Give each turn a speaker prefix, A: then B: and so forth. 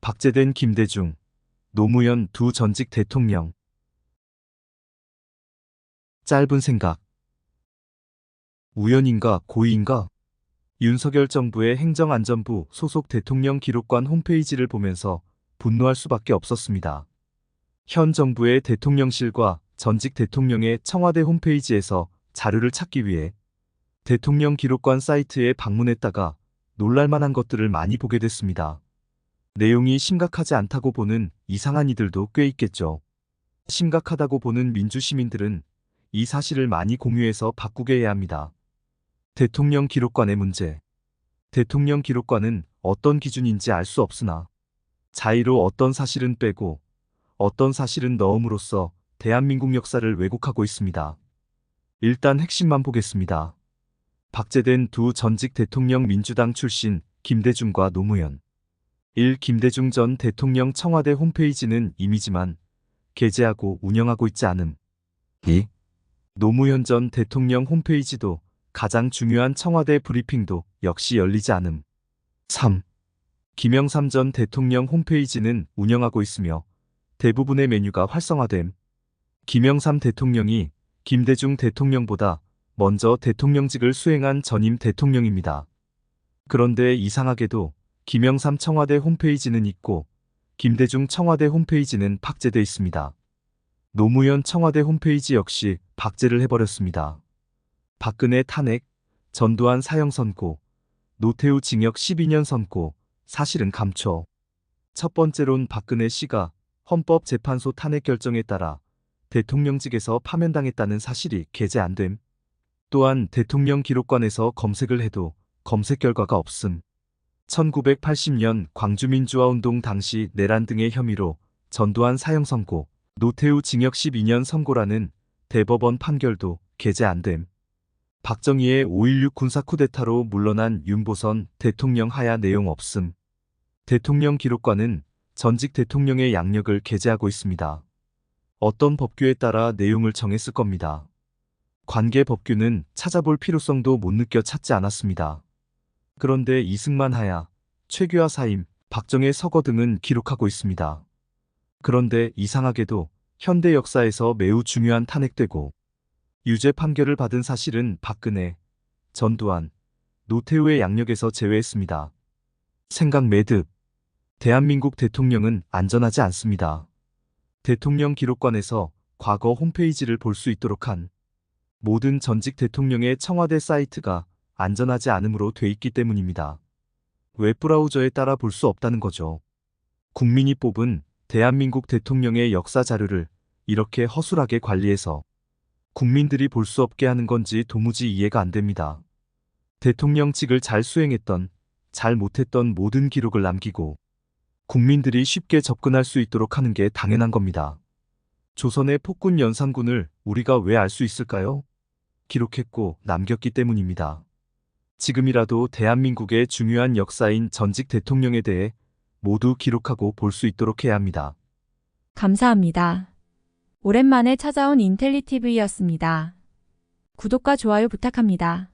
A: 박제된 김대중, 노무현 두 전직 대통령. 짧은 생각. 우연인가 고의인가? 윤석열 정부의 행정안전부 소속 대통령 기록관 홈페이지를 보면서 분노할 수밖에 없었습니다. 현 정부의 대통령실과 전직 대통령의 청와대 홈페이지에서 자료를 찾기 위해 대통령 기록관 사이트에 방문했다가 놀랄만한 것들을 많이 보게 됐습니다. 내용이 심각하지 않다고 보는 이상한 이들도 꽤 있겠죠. 심각하다고 보는 민주시민들은 이 사실을 많이 공유해서 바꾸게 해야 합니다. 대통령 기록관의 문제. 대통령 기록관은 어떤 기준인지 알 수 없으나 자의로 어떤 사실은 빼고 어떤 사실은 넣음으로써 대한민국 역사를 왜곡하고 있습니다. 일단 핵심만 보겠습니다. 박제된 두 전직 대통령 민주당 출신 김대중과 노무현. 1. 김대중 전 대통령 청와대 홈페이지는 임이지만 게재하고 운영하고 있지 않음. 2. 노무현 전 대통령 홈페이지도 가장 중요한 청와대 브리핑도 역시 열리지 않음. 3. 김영삼 전 대통령 홈페이지는 운영하고 있으며 대부분의 메뉴가 활성화됨. 김영삼 대통령이 김대중 대통령보다 먼저 대통령직을 수행한 전임 대통령입니다. 그런데 이상하게도 김영삼 청와대 홈페이지는 있고 김대중 청와대 홈페이지는 박제돼 있습니다. 노무현 청와대 홈페이지 역시 박제를 해버렸습니다. 박근혜 탄핵, 전두환 사형 선고, 노태우 징역 12년 선고, 사실은 감춰. 첫 번째론 박근혜 씨가 헌법재판소 탄핵 결정에 따라 대통령직에서 파면당했다는 사실이 게재 안 됨. 또한 대통령 기록관에서 검색을 해도 검색 결과가 없음. 1980년 광주민주화운동 당시 내란 등의 혐의로 전두환 사형 선고, 노태우 징역 12년 선고라는 대법원 판결도 게재 안 됨. 박정희의 5.16 군사 쿠데타로 물러난 윤보선 대통령 하야 내용 없음. 대통령 기록관은 전직 대통령의 양력을 게재하고 있습니다. 어떤 법규에 따라 내용을 정했을 겁니다. 관계 법규는 찾아볼 필요성도 못 느껴 찾지 않았습니다. 그런데 이승만 하야, 최규하 사임, 박정혜 서거 등은 기록하고 있습니다. 그런데 이상하게도 현대 역사에서 매우 중요한 탄핵되고 유죄 판결을 받은 사실은 박근혜, 전두환, 노태우의 양력에서 제외했습니다. 생각 매듭. 대한민국 대통령은 안전하지 않습니다. 대통령 기록관에서 과거 홈페이지를 볼 수 있도록 한 모든 전직 대통령의 청와대 사이트가 안전하지 않음으로 돼 있기 때문입니다. 웹브라우저에 따라 볼 수 없다는 거죠. 국민이 뽑은 대한민국 대통령의 역사 자료를 이렇게 허술하게 관리해서 국민들이 볼 수 없게 하는 건지 도무지 이해가 안 됩니다. 대통령직을 잘 수행했던, 잘 못했던 모든 기록을 남기고 국민들이 쉽게 접근할 수 있도록 하는 게 당연한 겁니다. 조선의 폭군 연산군을 우리가 왜 알 수 있을까요? 기록했고 남겼기 때문입니다. 지금이라도 대한민국의 중요한 역사인 전직 대통령에 대해 모두 기록하고 볼 수 있도록 해야 합니다.
B: 감사합니다. 오랜만에 찾아온 인텔리TV였습니다. 구독과 좋아요 부탁합니다.